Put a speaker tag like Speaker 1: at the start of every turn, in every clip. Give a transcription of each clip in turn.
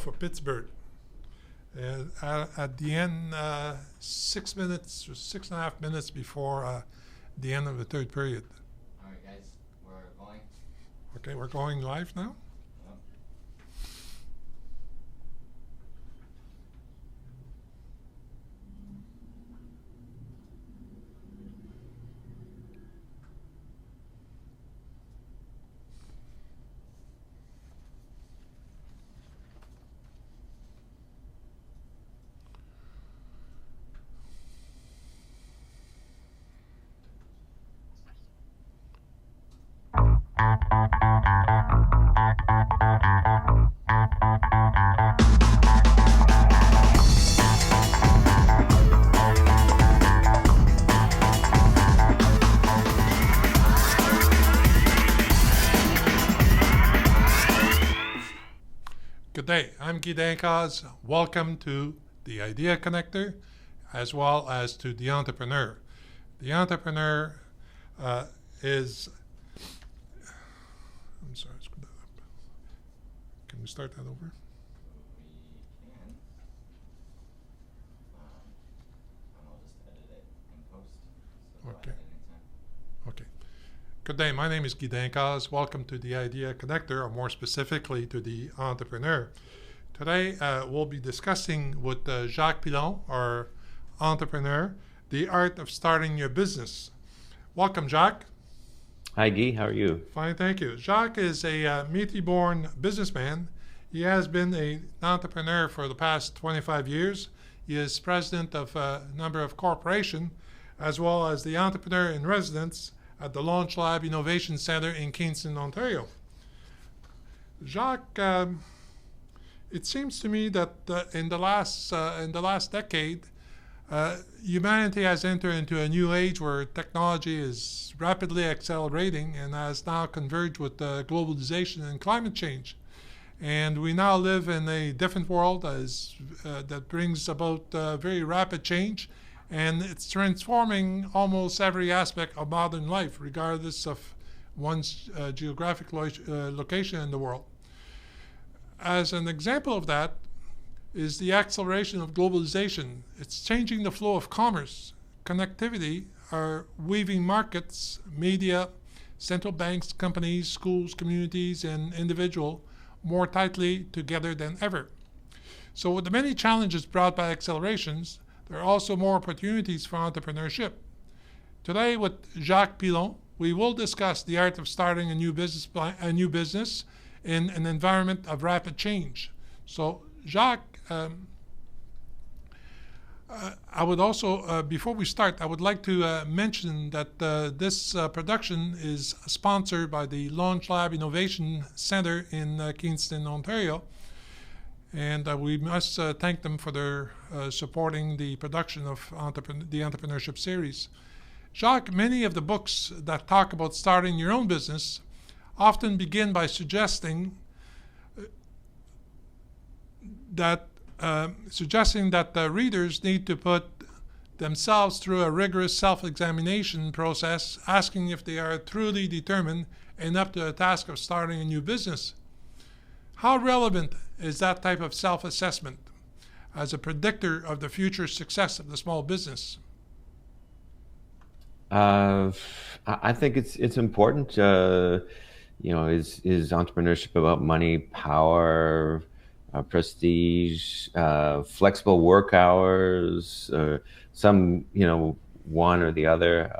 Speaker 1: for Pittsburgh. And at the end, 6 minutes, 6.5 minutes before the end of the third period.
Speaker 2: All right, guys, we're going.
Speaker 1: Okay, we're going live now.
Speaker 2: Yep.
Speaker 1: Good day, I'm Guy Dankaz. Welcome to the Idea Connector, as well as to the Entrepreneur. The Entrepreneur is, I'm sorry, screw that up. Can we start that over?
Speaker 2: We can. And I'll just edit it in post. So
Speaker 1: Okay.
Speaker 2: anytime.
Speaker 1: Okay. Good day, my name is Guy Dankaz. Welcome to the Idea Connector, or more specifically to the Entrepreneur. Today we'll be discussing with Jacques Pilon, our entrepreneur, the art of starting your business. Welcome, Jacques.
Speaker 3: Hi, Guy. How are you?
Speaker 1: Fine, thank you. Jacques is a Métis-born businessman. He has been an entrepreneur for the past 25 years. He is president of a number of corporations, as well as the entrepreneur in residence at the Launch Lab Innovation Center in Kingston, Ontario. Jacques, it seems to me that in the last decade, humanity has entered into a new age where technology is rapidly accelerating and has now converged with globalization and climate change. And we now live in a different world that brings about very rapid change, and it's transforming almost every aspect of modern life, regardless of one's geographic location in the world. As an example of that is the acceleration of globalization. It's changing the flow of commerce. Connectivity are weaving markets, media, central banks, companies, schools, communities, and individuals more tightly together than ever. So with the many challenges brought by accelerations, there are also more opportunities for entrepreneurship. Today with Jacques Pilon, we will discuss the art of starting a new business in an environment of rapid change. So Jacques, I would also, before we start, I would like to mention that this production is sponsored by the Launch Lab Innovation Center in Kingston, Ontario. And we must thank them for their supporting the production of the Entrepreneurship Series. Jacques, many of the books that talk about starting your own business often begin by suggesting that the readers need to put themselves through a rigorous self-examination process, asking if they are truly determined and up to the task of starting a new business. How relevant is that type of self-assessment as a predictor of the future success of the small business?
Speaker 3: I think it's important. Is entrepreneurship about money, power, prestige, flexible work hours, some, one or the other?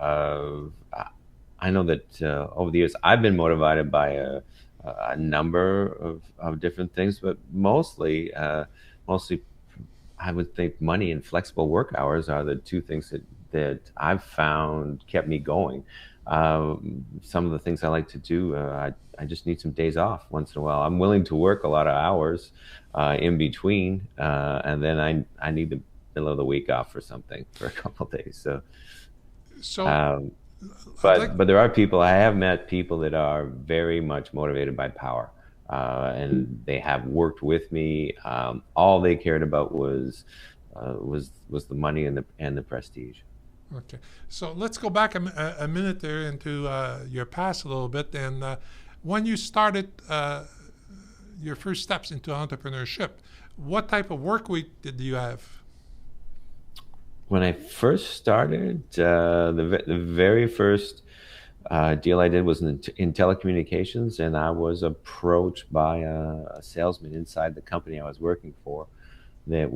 Speaker 3: I know that over the years I've been motivated by a number of different things, but mostly I would think money and flexible work hours are the two things that I've found kept me going. Some of the things I like to do, I just need some days off once in a while. I'm willing to work a lot of hours in between, and then I need the middle of the week off for something for a couple of days. But there are people, I have met people that are very much motivated by power, and they have worked with me. All they cared about was the money and the prestige.
Speaker 1: Okay, so let's go back a minute there into your past a little bit. And when you started, your first steps into entrepreneurship. What type of work week did you have?
Speaker 3: When I first started, the very first deal I did was in telecommunications, and I was approached by a salesman inside the company I was working for that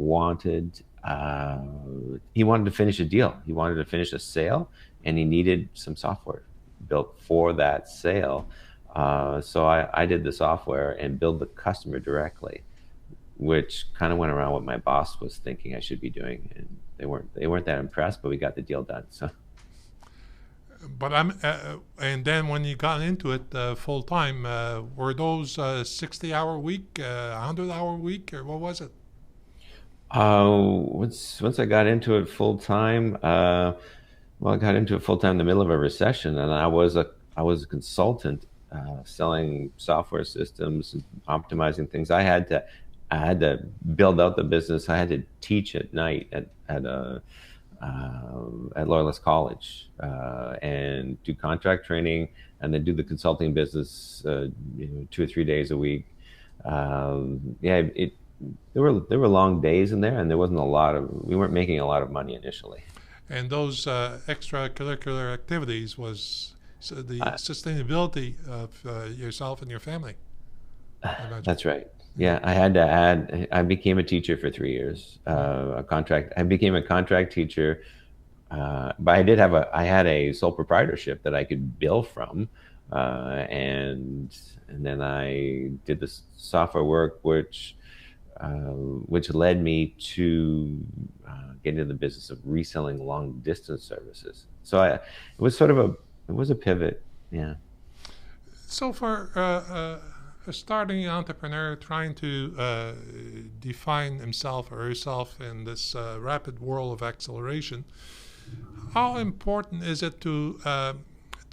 Speaker 3: he wanted to finish a deal. He wanted to finish a sale, and he needed some software built for that sale. So I did the software and billed the customer directly, which kind of went around what my boss was thinking I should be doing, and they weren't that impressed, but we got the deal done. So.
Speaker 1: But and then when you got into it full time, were those 60-hour week, 100-hour week, or what was it?
Speaker 3: Once I got into it full time, well, I got into it full time in the middle of a recession, and I was a consultant selling software systems, optimizing things. I had to build out the business. I had to teach at night at Loyalist College and do contract training, and then do the consulting business 2 or 3 days a week. There were long days in there, and we weren't making a lot of money initially.
Speaker 1: And those extracurricular activities was the sustainability of yourself and your family.
Speaker 3: That's right. Yeah, I had to add. I became a teacher for 3 years. I became a contract teacher, but I had a sole proprietorship that I could bill from, and then I did the software work, which led me to get into the business of reselling long distance services. So it was a pivot. Yeah.
Speaker 1: So for a starting entrepreneur trying to define himself or herself in this rapid world of acceleration, how important is it to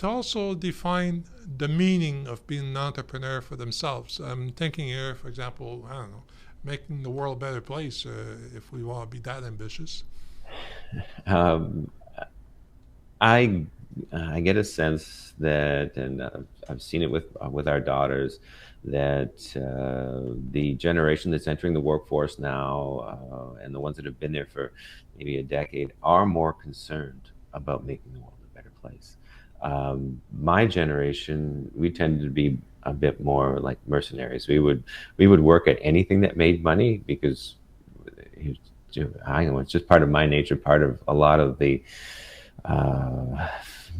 Speaker 1: also define the meaning of being an entrepreneur for themselves? I'm thinking here, for example, I don't know, making the world a better place, if we want to be that ambitious.
Speaker 3: I get a sense that, and I've seen it with our daughters, that the generation that's entering the workforce now, and the ones that have been there for maybe a decade, are more concerned about making the world a better place. My generation, we tended to be a bit more like mercenaries. We would work at anything that made money because I know it's just part of my nature. Part of a lot of the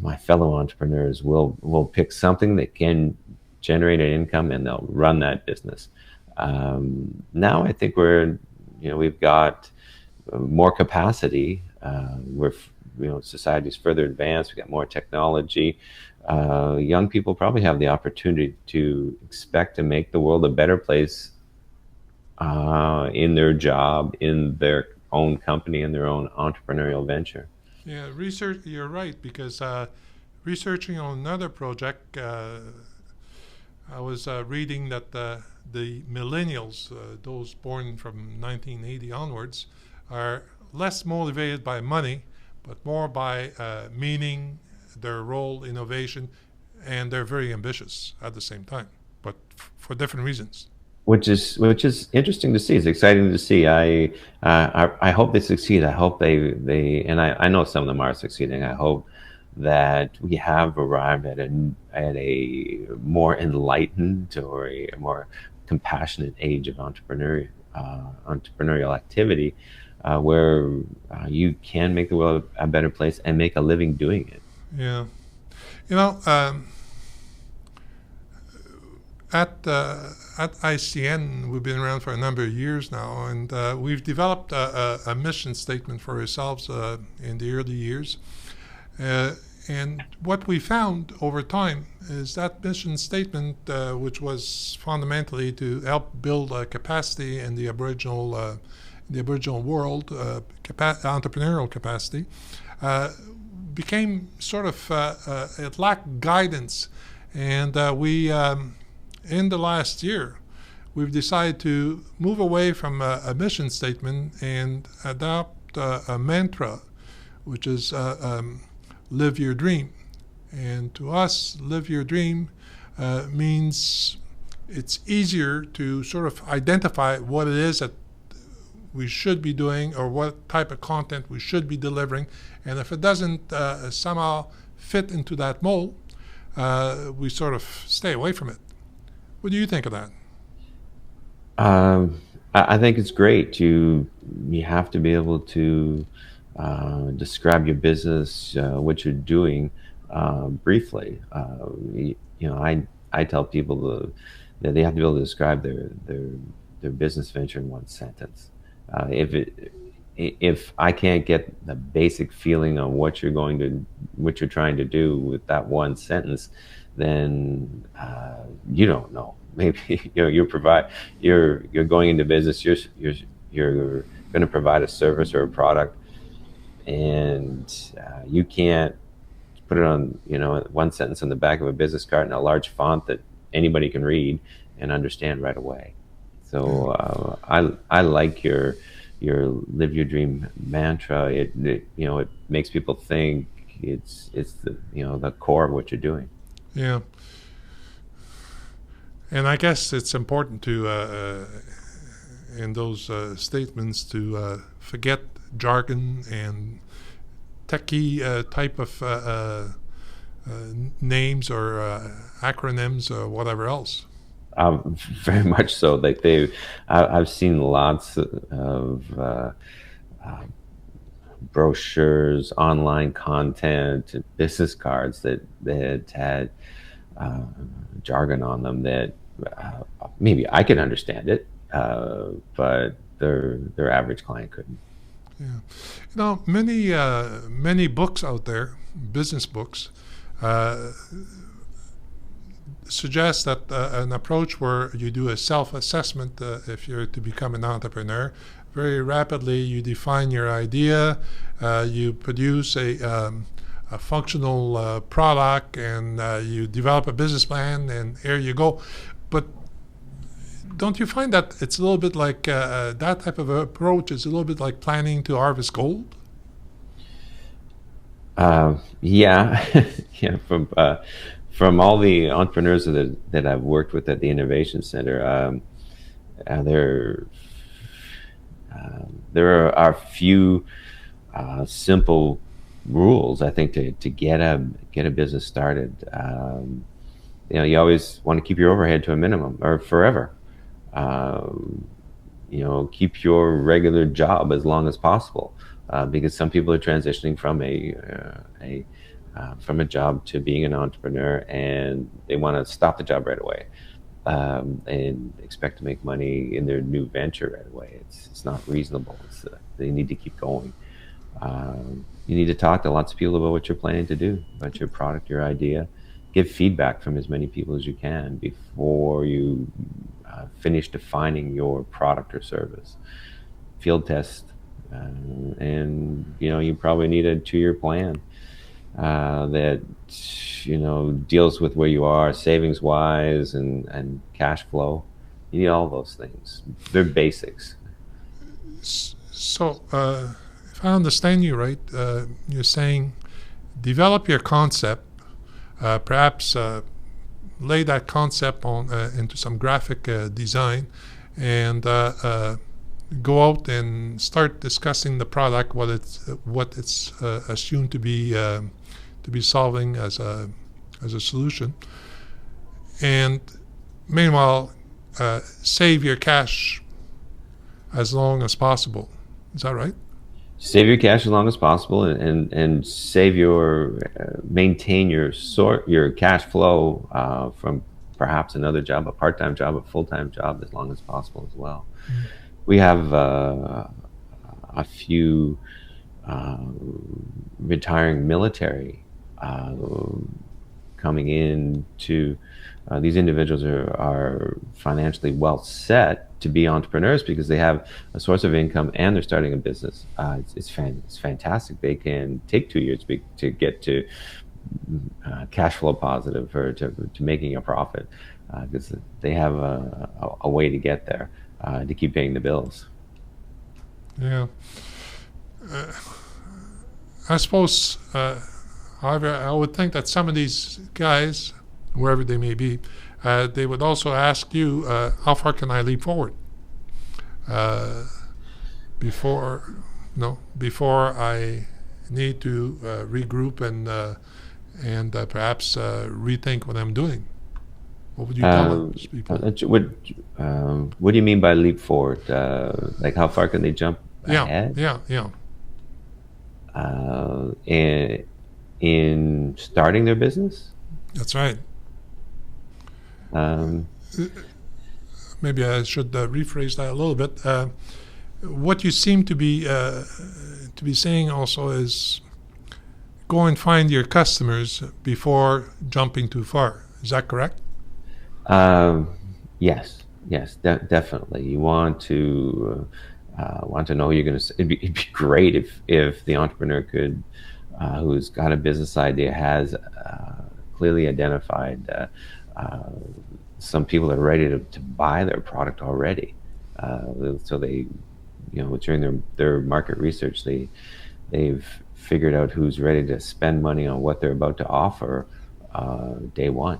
Speaker 3: my fellow entrepreneurs will pick something that can generate an income, and they'll run that business. Now I think we've got more capacity. Society's further advanced. We've got more technology. Young people probably have the opportunity to expect to make the world a better place in their job, in their own company, in their own entrepreneurial venture.
Speaker 1: Yeah, research. You're right, because researching on another project, I was reading that the millennials, those born from 1980 onwards, are less motivated by money, but more by meaning, their role, innovation, and they're very ambitious at the same time, but for different reasons.
Speaker 3: Which is interesting to see. It's exciting to see. I hope they succeed. I hope they and I know some of them are succeeding. I hope that we have arrived at a more enlightened or a more compassionate age of entrepreneurial activity, where you can make the world a better place and make a living doing it.
Speaker 1: Yeah, at ICN, we've been around for a number of years now, and we've developed a mission statement for ourselves in the early years. And what we found over time is that mission statement, which was fundamentally to help build capacity in the Aboriginal world, entrepreneurial capacity, became sort of it lacked guidance, and we in the last year we've decided to move away from a mission statement and adopt a mantra, which is live your dream. And to us, live your dream means it's easier to sort of identify what it is that we should be doing or what type of content we should be delivering. And if it doesn't somehow fit into that mold, we sort of stay away from it. What do you think of that?
Speaker 3: I think it's great. You have to be able to describe your business, what you're doing, briefly. I tell people that they have to be able to describe their business venture in one sentence. If I can't get the basic feeling on what you're trying to do with that one sentence, then you don't know. Maybe you're going into business. You're going to provide a service or a product, and you can't put it on one sentence on the back of a business card in a large font that anybody can read and understand right away. So I like your live your dream mantra. It makes people think. It's the core of what you're doing.
Speaker 1: Yeah. And I guess it's important to, in those statements, to forget jargon and techie type of names or acronyms or whatever else.
Speaker 3: Very much so. I've seen lots of brochures, online content, business cards that had jargon on them that maybe I could understand it, but their average client couldn't.
Speaker 1: Yeah, many books out there, business books, suggest that an approach where you do a self-assessment if you're to become an entrepreneur. Very rapidly, you define your idea, you produce a functional product, and you develop a business plan, and here you go. But don't you find that it's a little bit like that type of approach is a little bit like planning to harvest gold?
Speaker 3: Yeah, yeah. From all the entrepreneurs that I've worked with at the Innovation Center, there are a few simple rules, I think, to get a business started. You always want to keep your overhead to a minimum or forever. Keep your regular job as long as possible, because some people are transitioning from a job to being an entrepreneur, and they want to stop the job right away and expect to make money in their new venture right away. It's not reasonable. They need to keep going. You need to talk to lots of people about what you're planning to do, about your product, your idea. Give feedback from as many people as you can before you finish defining your product or service. Field test, and you probably need a 2-year plan that deals with where you are savings wise and cash flow. You need all those things. They're basics.
Speaker 1: So if I understand you right, you're saying develop your concept, perhaps lay that concept on into some graphic design, and go out and start discussing the product, what it's assumed to be solving as a solution, and meanwhile save your cash as long as possible. Is that right?
Speaker 3: Save your cash as long as possible, and save maintain your cash flow from perhaps another job, a part-time job, a full-time job, as long as possible as well. Mm-hmm. We have a few retiring military coming in to these individuals are financially well set to be entrepreneurs because they have a source of income and they're starting a business. It's fantastic. They can take 2 years to get to cash flow positive or to making a profit because they have a way to get there to keep paying the bills.
Speaker 1: Yeah. I suppose, however, I would think that some of these guys, wherever they may be, they would also ask you, how far can I leap forward? Before before I need to regroup and perhaps rethink what I'm doing. What would you tell those people?
Speaker 3: What do you mean by leap forward? Like how far can they jump ahead?
Speaker 1: Yeah.
Speaker 3: In starting their business?
Speaker 1: That's right.
Speaker 3: Um,
Speaker 1: Maybe I should rephrase that a little bit. What you seem to be saying also is go and find your customers before jumping too far. Is that correct?
Speaker 3: Yes, definitely. You want to know you're going to. It'd be great if the entrepreneur could, who's got a business idea, has clearly identified some people that are ready to buy their product already. So they, during their market research, they've figured out who's ready to spend money on what they're about to offer day one.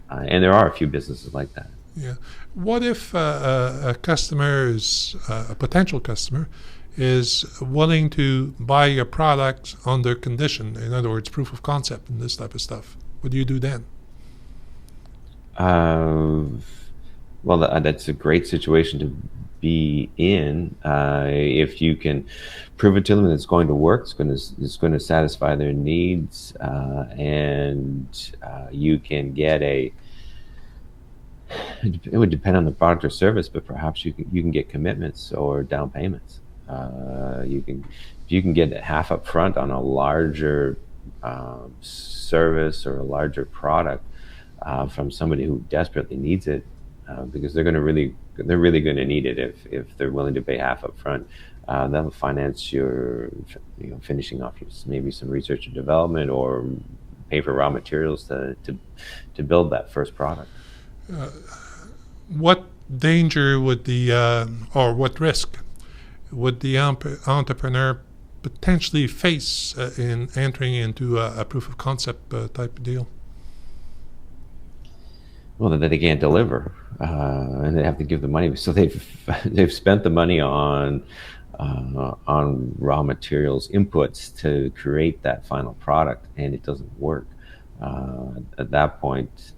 Speaker 3: And there are a few businesses like that.
Speaker 1: Yeah. What if a customer is a potential customer is willing to buy your product under condition? In other words, proof of concept and this type of stuff. What do you do then?
Speaker 3: Well, that's a great situation to be in. If you can prove it to them that it's going to work, it's going to satisfy their needs, and you can get it would depend on the product or service, but perhaps you can get commitments or down payments. If you can get half up front on a larger service or a larger product from somebody who desperately needs it, because they're really going to need it if they're willing to pay half up front. That'll finance your finishing off maybe some research and development, or pay for raw materials to build that first product.
Speaker 1: What danger would or what risk would the entrepreneur potentially face in entering into a proof of concept type of deal?
Speaker 3: Well, that they can't deliver, and they have to give the money. So they've spent the money on raw materials inputs to create that final product, and it doesn't work. At that point,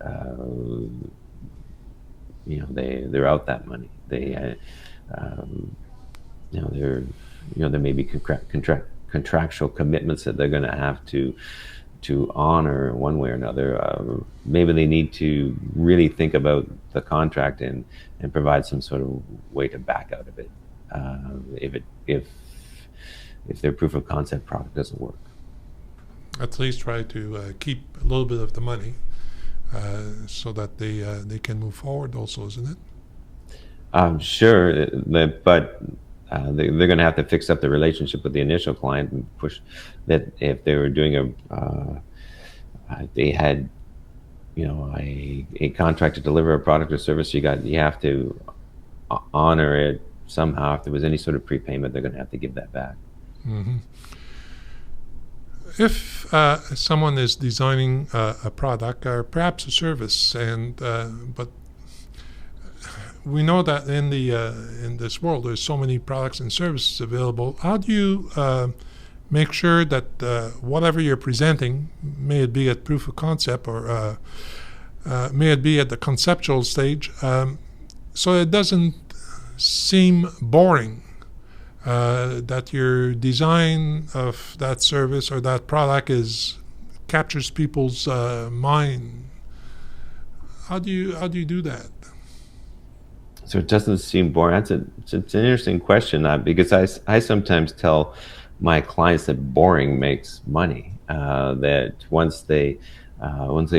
Speaker 3: they're out that money. There may be contractual commitments that they're going to have to honor one way or another. Maybe they need to really think about the contract and provide some sort of way to back out of it if their proof of concept product doesn't work.
Speaker 1: At least try to keep a little bit of the money so that they can move forward also, isn't it?
Speaker 3: Sure, but they're going to have to fix up the relationship with the initial client and push that. If they were doing they had a contract to deliver a product or service, you have to honor it somehow. If there was any sort of prepayment, they're going to have to give that back.
Speaker 1: Mm-hmm. If someone is designing a product or perhaps a service, but we know that in this world there's so many products and services available, how do you make sure that whatever you're presenting, may it be at proof of concept or may it be at the conceptual stage, so it doesn't seem boring, that your design of that service or that product captures people's mind? How do you do that?
Speaker 3: So it doesn't seem boring. It's an interesting question, because I sometimes tell my clients that boring makes money. That once they've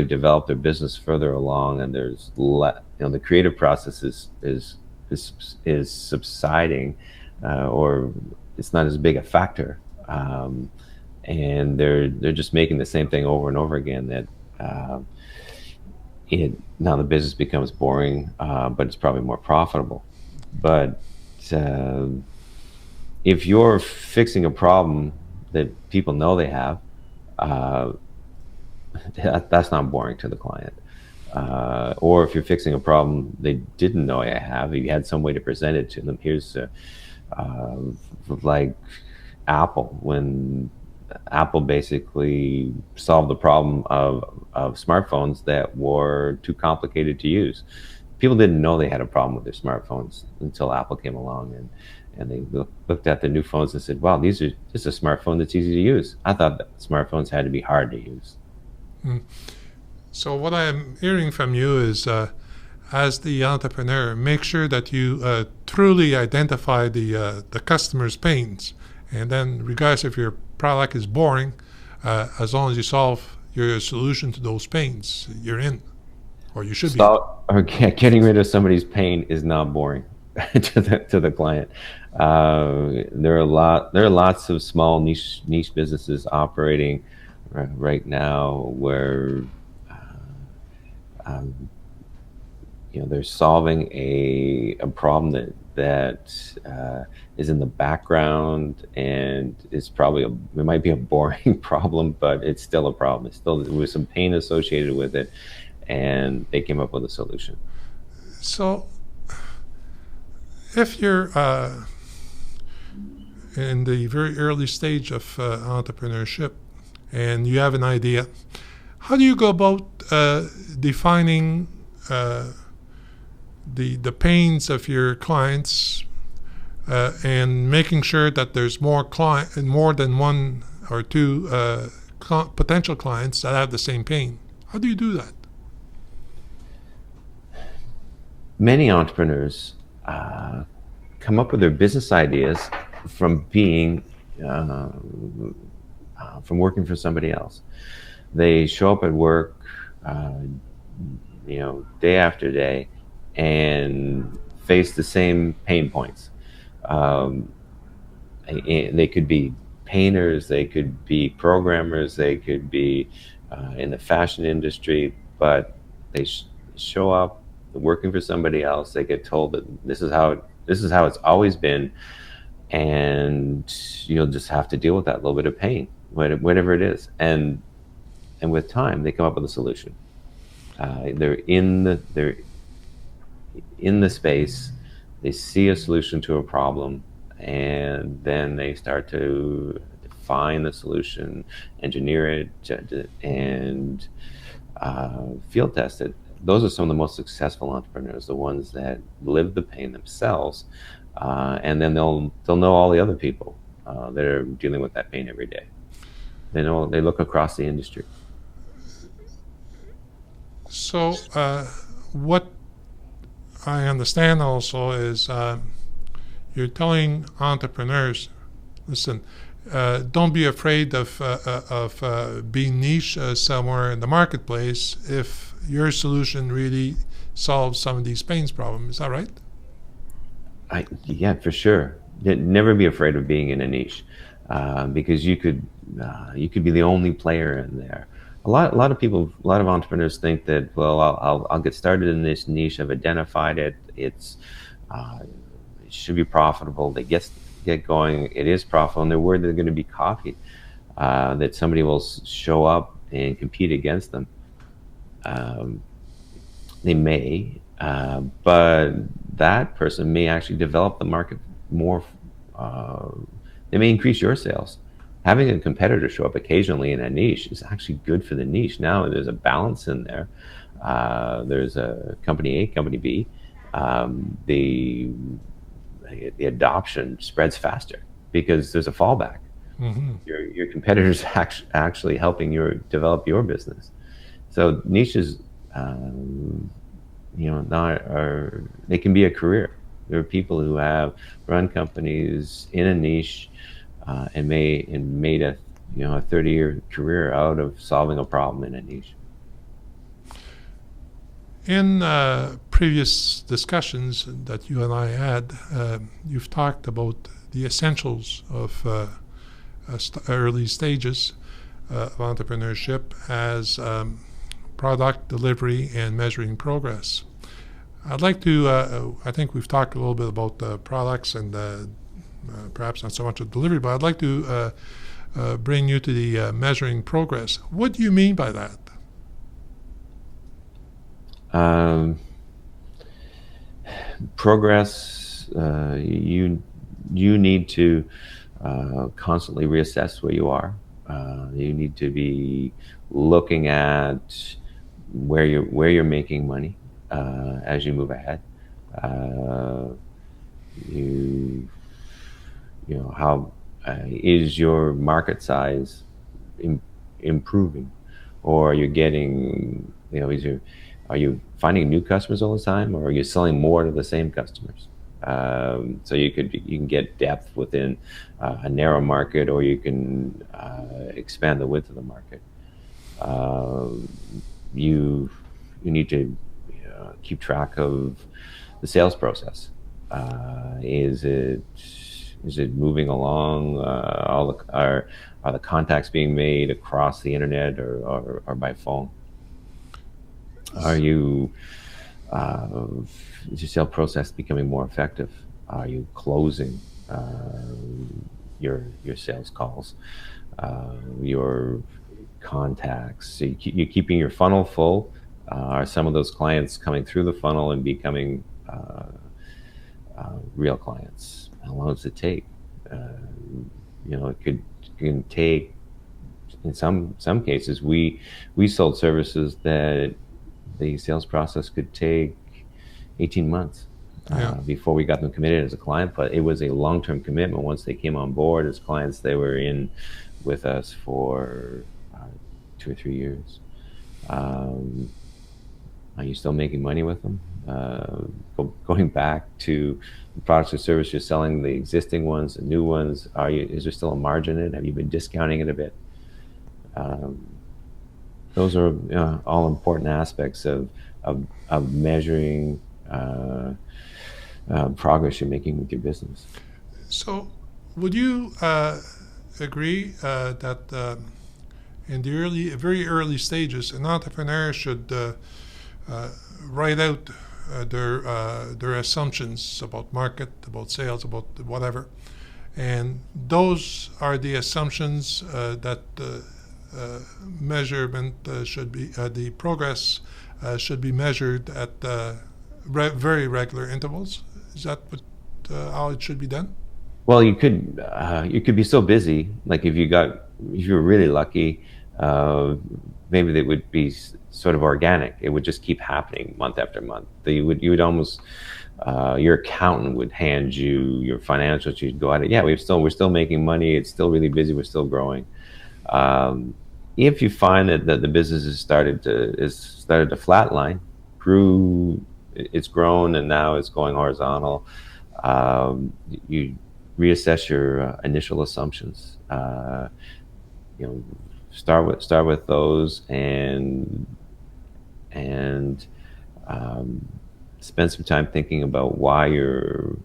Speaker 3: developed their business further along, and there's the creative process is subsiding, or it's not as big a factor, and they're just making the same thing over and over again. That now the business becomes boring, but it's probably more profitable. But if you're fixing a problem that people know they have, that's not boring to the client. Or if you're fixing a problem they didn't know I have, you had some way to present it to them. Here's uh, like Apple, when Apple basically solved the problem of smartphones that were too complicated to use. People didn't know they had a problem with their smartphones until Apple came along, and they looked at the new phones and said, wow, this is a smartphone that's easy to use. I thought that smartphones had to be hard to use.
Speaker 1: Mm. So what I'm hearing from you is, as the entrepreneur, make sure that you truly identify the customer's pains, and then regardless if your product is boring, as long as you solve your solution to those pains, you're in, or you should be.
Speaker 3: Or getting rid of somebody's pain is not boring to the client. There are lots of small niche businesses operating right now where um, they're solving a problem that is in the background, and it might be a boring problem, but it's still a problem. It's still, there was some pain associated with it, and they came up with a solution.
Speaker 1: So if you're in the very early stage of entrepreneurship and you have an idea, how do you go about defining the pains of your clients and making sure that there's more than one or two potential clients that have the same pain? How do you do that?
Speaker 3: Many entrepreneurs come up with their business ideas from being from working for somebody else. They show up at work, day after day, and face the same pain points. They could be painters, they could be programmers, they could be in the fashion industry, but they show up working for somebody else. They get told that this is how it's always been, and you'll just have to deal with that little bit of pain, whatever it is. And with time, they come up with a solution. They're in the space. They see a solution to a problem, and then they start to define the solution, engineer it, and field test it. Those are some of the most successful entrepreneurs, the ones that live the pain themselves, and then they'll know all the other people that are dealing with that pain every day. They look across the industry.
Speaker 1: So what I understand also is you're telling entrepreneurs, listen, don't be afraid of being niche somewhere in the marketplace if your solution really solves some of these pains problems. Is that right?
Speaker 3: Yeah, for sure. Never be afraid of being in a niche, because you could be the only player in there. A lot of entrepreneurs think that, well, I'll get started in this niche. I've identified it. It should be profitable. They get going. It is profitable, and they're worried they're going to be copied. That somebody will show up and compete against them. They may, but that person may actually develop the market more. They may increase your sales. Having a competitor show up occasionally in a niche is actually good for the niche. Now there's a balance in there. There's a company A, company B. The adoption spreads faster because there's a fallback. Mm-hmm. Your competitor's actually helping develop your business. So niches, they can be a career. There are people who have run companies in a niche and made a 30-year career out of solving a problem in a niche.
Speaker 1: In previous discussions that you and I had, you've talked about the essentials of early stages of entrepreneurship as product delivery and measuring progress. I'd like to, I think we've talked a little bit about the products and perhaps not so much of delivery, but I'd like to bring you to the measuring progress. What do you mean by that?
Speaker 3: Um, Progress. You need to constantly reassess where you are. You need to be looking at where you're making money as you move ahead. Uh, you you know how is your market size im- improving, or are you getting are you finding new customers all the time, or are you selling more to the same customers? So you can get depth within a narrow market, or you can expand the width of the market. Um, you you need to keep track of the sales process. Is it moving along? Are the contacts being made across the internet, or by phone? Are you uh, is your sales process becoming more effective? Are you closing your sales calls, your contacts? So you're keeping your funnel full. Are some of those clients coming through the funnel and becoming real clients? How long does it take? It can take. In some cases, we sold services that the sales process could take 18 months
Speaker 1: Yeah.
Speaker 3: before we got them committed as a client. But it was a long-term commitment. Once they came on board as clients, they were in with us for 2 or 3 years. Um, are you still making money with them? Going back to the products or services you're selling, the existing ones, the new ones, is there still a margin in it? Have you been discounting it a bit? Um, those are all important aspects of measuring progress you're making with your business.
Speaker 1: So, would you agree that in the very early stages, an entrepreneur should uh, write out their assumptions about market, about sales, about whatever, and those are the assumptions that measurement should be the progress should be measured at very regular intervals. Is that how it should be done?
Speaker 3: Well, you could be so busy. Like if you were really lucky, uh, maybe they would be sort of organic. It would just keep happening month after month. You would almost your accountant would hand you your financials. You'd go at it. Yeah, we're still making money. It's still really busy. We're still growing. Um, if you find that the business has started to flatline, grew, it's grown, and now it's going horizontal, you reassess your initial assumptions. You know, start with those, and um, spend some time thinking about why your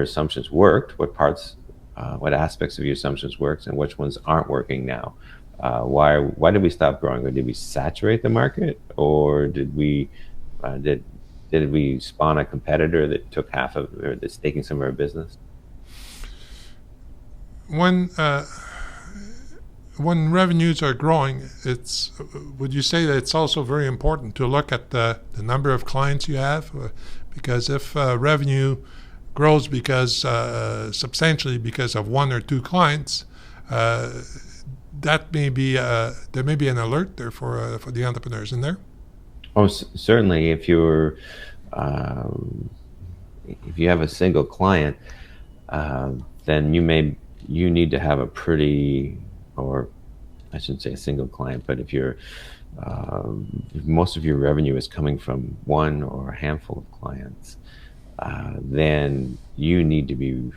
Speaker 3: assumptions worked, what aspects of your assumptions worked, and which ones aren't working now. Why did we stop growing, or did we saturate the market, or did we spawn a competitor that took half of, or that's taking some of our business?
Speaker 1: When when revenues are growing, it's would you say that it's also very important to look at the number of clients you have? Because if revenue grows because substantially because of one or two clients, uh, that may be there may be an alert there for the entrepreneurs in there.
Speaker 3: Oh, certainly. Um, if you have a single client, uh, then you need to have a pretty, or I shouldn't say a single client, but if most of your revenue is coming from one or a handful of clients, then you need to be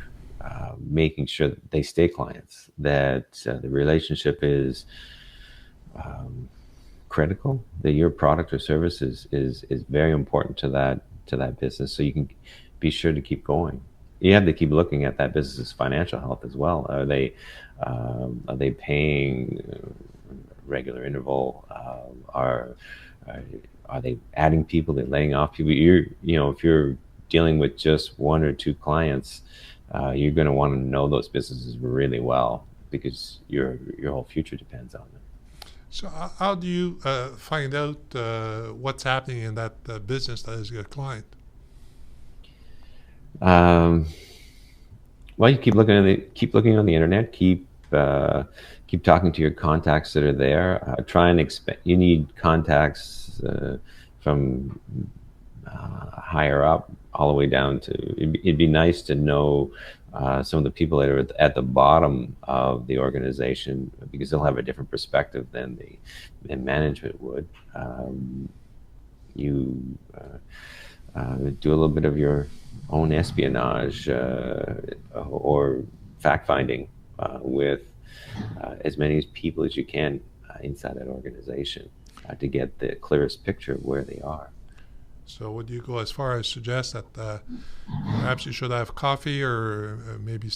Speaker 3: making sure that they stay clients, that the relationship is critical, that your product or service is very important to that business, so you can be sure to keep going. You have to keep looking at that business's financial health as well. Are they paying regular interval? Are are they adding people? They're laying off people. If you're dealing with just one or two clients, you're going to want to know those businesses really well, because your whole future depends on them.
Speaker 1: So how do you find out what's happening in that business that is your client?
Speaker 3: Um, well, you keep looking on the internet, keep talking to your contacts that are there. Try and expect. You need contacts from higher up all the way down to. It'd be nice to know some of the people that are at the bottom of the organization because they'll have a different perspective than the than management would. You do a little bit of your own espionage or fact finding with as many people as you can inside that organization to get the clearest picture of where they are.
Speaker 1: So would you go as far as suggest that perhaps you should have coffee or maybe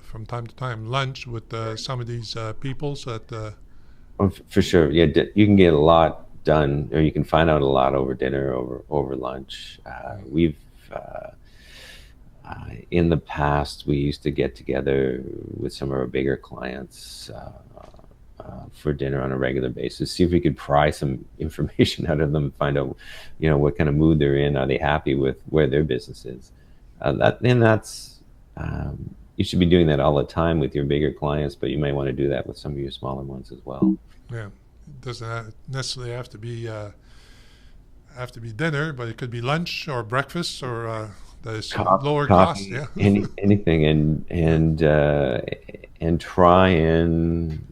Speaker 1: from time to time lunch with some of these people so that
Speaker 3: Oh, for sure, yeah, you can get a lot done, or you can find out a lot over dinner, over lunch. We've in the past we used to get together with some of our bigger clients for dinner on a regular basis, see if we could pry some information out of them, find out, what kind of mood they're in. Are they happy with where their business is? That's you should be doing that all the time with your bigger clients, but you may want to do that with some of your smaller ones as well.
Speaker 1: yeah, it doesn't necessarily have to be dinner, but it could be lunch or breakfast or that is lower cost.
Speaker 3: Coffee,
Speaker 1: Yeah,
Speaker 3: anything, and try and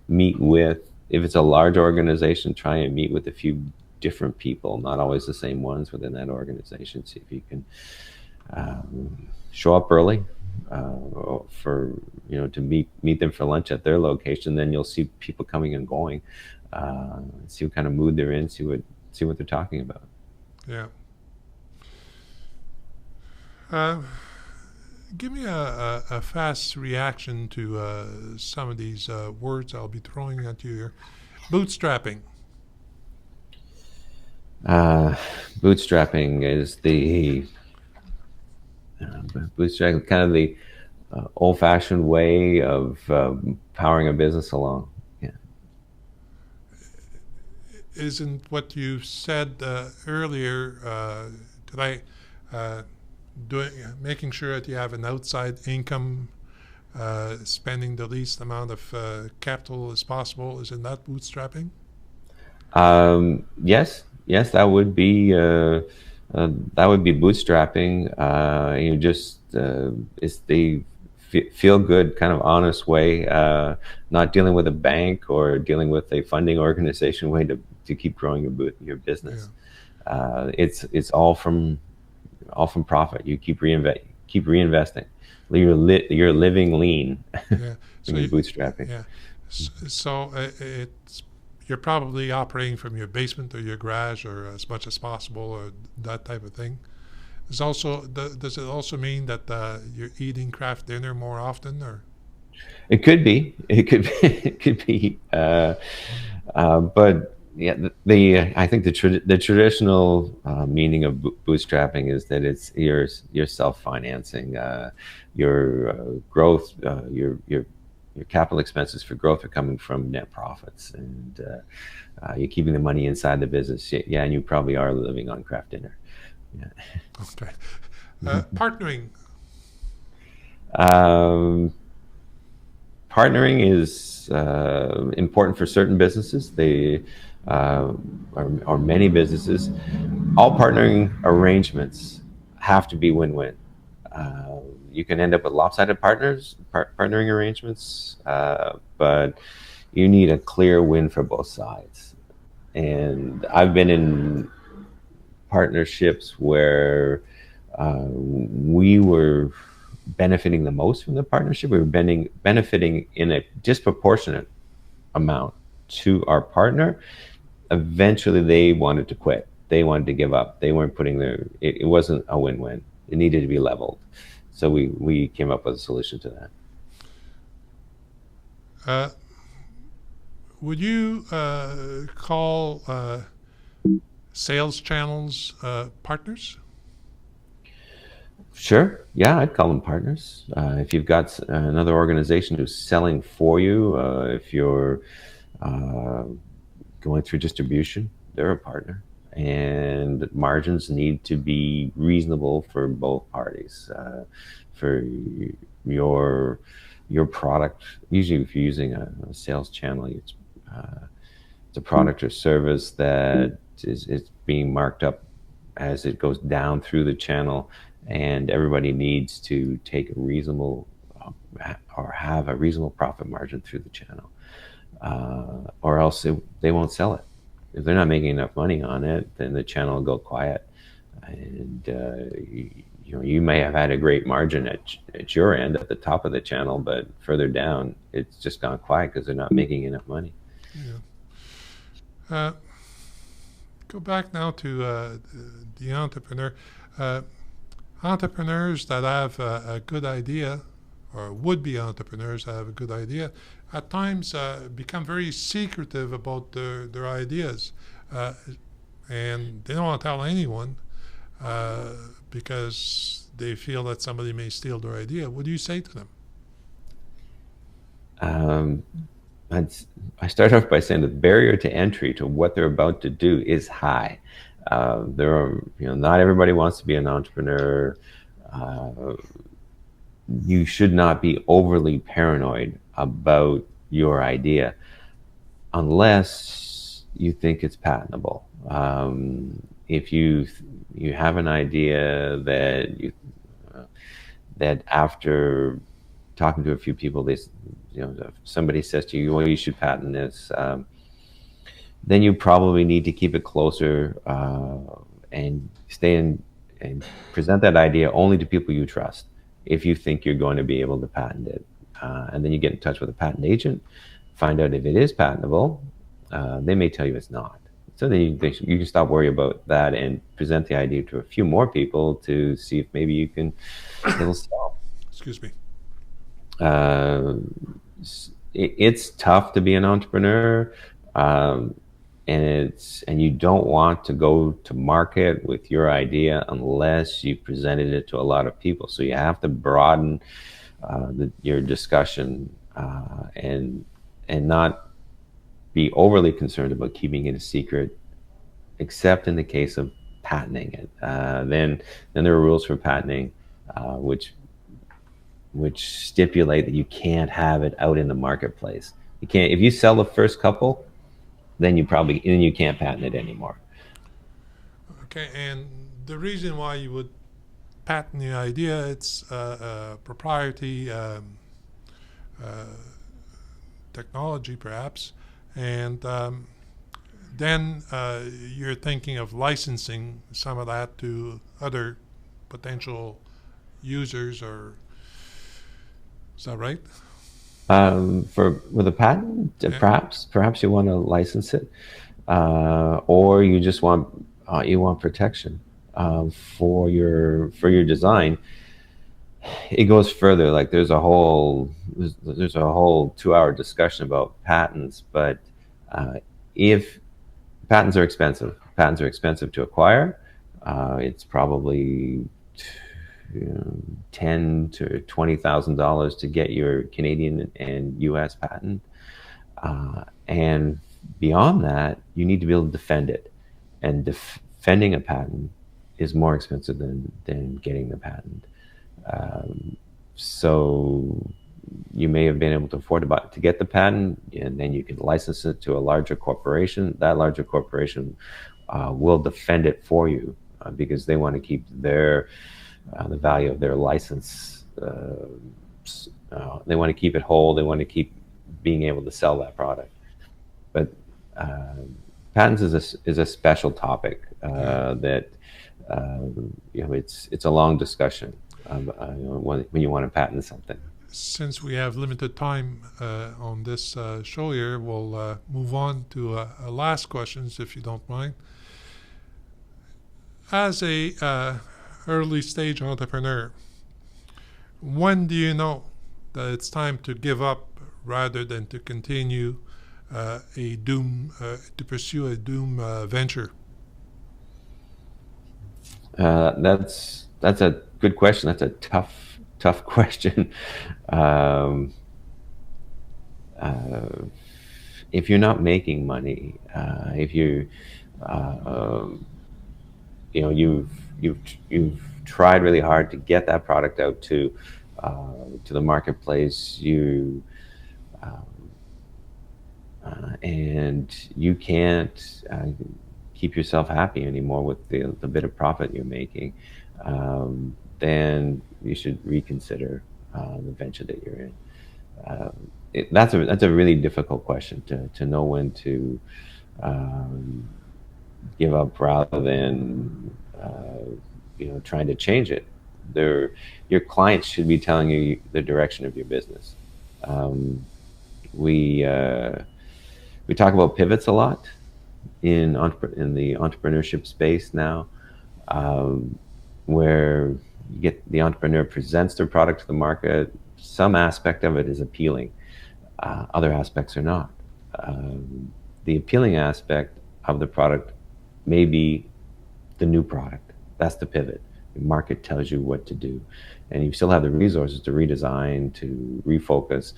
Speaker 3: meet with, if it's a large organization, try and meet with a few different people, not always the same ones within that organization. See if you can show up early for to meet them for lunch at their location. Then you'll see people coming and going. See what kind of mood they're in. See what they're talking about.
Speaker 1: yeah. Give me a fast reaction to some of these words I'll be throwing at you here. Bootstrapping.
Speaker 3: Bootstrapping is the bootstrapping, kind of the old-fashioned way of powering a business along. Yeah.
Speaker 1: Isn't what you said earlier today making sure that you have an outside income, spending the least amount of capital as possible? Isn't that bootstrapping?
Speaker 3: Yes, that would be bootstrapping. It's the feel good, kind of honest way, not dealing with a bank or dealing with a funding organization way to keep growing your business.
Speaker 1: Yeah.
Speaker 3: It's all from profit. You keep reinvesting. You're living lean
Speaker 1: Yeah. So
Speaker 3: when you're bootstrapping.
Speaker 1: yeah. So it's you're probably operating from your basement or your garage or as much as possible or that type of thing. Does it also mean that you're eating craft dinner more often or?
Speaker 3: It could be. It could be. It could be. But yeah, I think the traditional meaning of bootstrapping is that you're self-financing. Your growth, your capital expenses for growth are coming from net profits, and you're keeping the money inside the business. Yeah, and you probably are living on craft dinner. Yeah.
Speaker 1: Okay. Partnering.
Speaker 3: Partnering is important for certain businesses. They or many businesses. All partnering arrangements have to be win-win. You can end up with lopsided partnering arrangements, but you need a clear win for both sides. And I've been in partnerships where we were benefiting the most from the partnership. We were benefiting in a disproportionate amount to our partner. Eventually, they wanted to quit. They wanted to give up. They weren't putting it wasn't a win-win. It needed to be leveled. So we came up with a solution to that.
Speaker 1: Would you call sales channels partners?
Speaker 3: Sure. Yeah, I'd call them partners. If you've got another organization who's selling for you, if you're Uh, Going through distribution, they're a partner, and margins need to be reasonable for both parties. For your your product, usually if you're using a sales channel, it's a product or service that is being marked up as it goes down through the channel, and everybody needs to take a reasonable or have a reasonable profit margin through the channel, or else they won't sell it. If they're not making enough money on it, then the channel will go quiet, and you may have had a great margin at your end at the top of the channel, but further down, it's just gone quiet because they're not making enough money.
Speaker 1: Yeah. Uh, Go back now to the entrepreneur. Uh, Entrepreneurs that have a good idea, or would-be entrepreneurs that have a good idea, at times become very secretive about their ideas, uh, and they don't want to tell anyone because they feel that somebody may steal their idea. What do you say to them?
Speaker 3: Um, I start off by saying the barrier to entry to what they're about to do is high. There are, not everybody wants to be an entrepreneur. Uh, you should not be overly paranoid about your idea unless you think it's patentable. If you have an idea that after talking to a few people, if somebody says to you, "Well, you should patent this," then you probably need to keep it closer and stay in and present that idea only to people you trust. If you think you're going to be able to patent it, and then you get in touch with a patent agent, find out if it is patentable. They may tell you it's not. So then you can stop worrying about that and present the idea to a few more people to see if maybe it'll sell.
Speaker 1: Excuse me.
Speaker 3: Uh, it's tough to be an entrepreneur, and you don't want to go to market with your idea unless you presented it to a lot of people. So you have to broaden your discussion and not be overly concerned about keeping it a secret, except in the case of patenting it. Then there are rules for patenting, which stipulate that you can't have it out in the marketplace. You can't, if you sell the first couple, then you can't patent it anymore.
Speaker 1: Okay, and the reason why you would patent the idea, it's proprietary technology, perhaps, and then you're thinking of licensing some of that to other potential users, or is that right?
Speaker 3: With a patent,
Speaker 1: Yeah.
Speaker 3: perhaps you want to license it, or you just want protection for your design. It goes further. Like there's a whole 2-hour discussion about patents, but if patents are expensive to acquire, it's probably $10,000 to $20,000 to get your Canadian and U.S. patent, and beyond that, you need to be able to defend it. And defending a patent is more expensive than getting the patent. So you may have been able to afford to get the patent, and then you can license it to a larger corporation. That larger corporation will defend it for you because they want to keep the value of their license. They want to keep it whole. They want to keep being able to sell that product. But patents is a special topic that it's a long discussion when you want to patent something.
Speaker 1: Since we have limited time on this show here, we'll move on to a last questions, if you don't mind. As a early stage entrepreneur, when do you know that it's time to give up rather than to continue to pursue a doom venture?
Speaker 3: That's a good question. That's a tough question. if you're not making money, if you, uh, you know, you've tried really hard to get that product out to the marketplace, and you can't keep yourself happy anymore with the bit of profit you're making, then you should reconsider the venture that you're in. That's a really difficult question to know when to um, give up rather than trying to change it. Your clients should be telling you the direction of your business. Um, we we talk about pivots a lot in the entrepreneurship space now, um, where you get the entrepreneur presents their product to the market. Some aspect of it is appealing, other aspects are not. The appealing aspect of the product may be the new product. That's the pivot. The market tells you what to do, and you still have the resources to redesign, to refocus.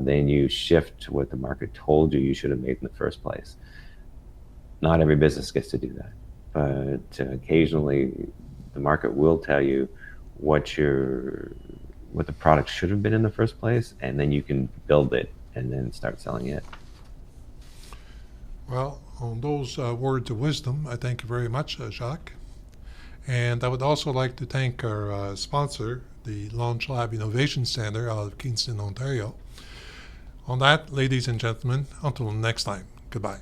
Speaker 3: Then you shift to what the market told you should have made in the first place. Not every business gets to do that, but occasionally the market will tell you what the product should have been in the first place, and then you can build it and then start selling it.
Speaker 1: Well, on those words of wisdom, I thank you very much, Jacques. And I would also like to thank our sponsor, the Launch Lab Innovation Center out of Kingston, Ontario. On that, ladies and gentlemen, until next time, goodbye.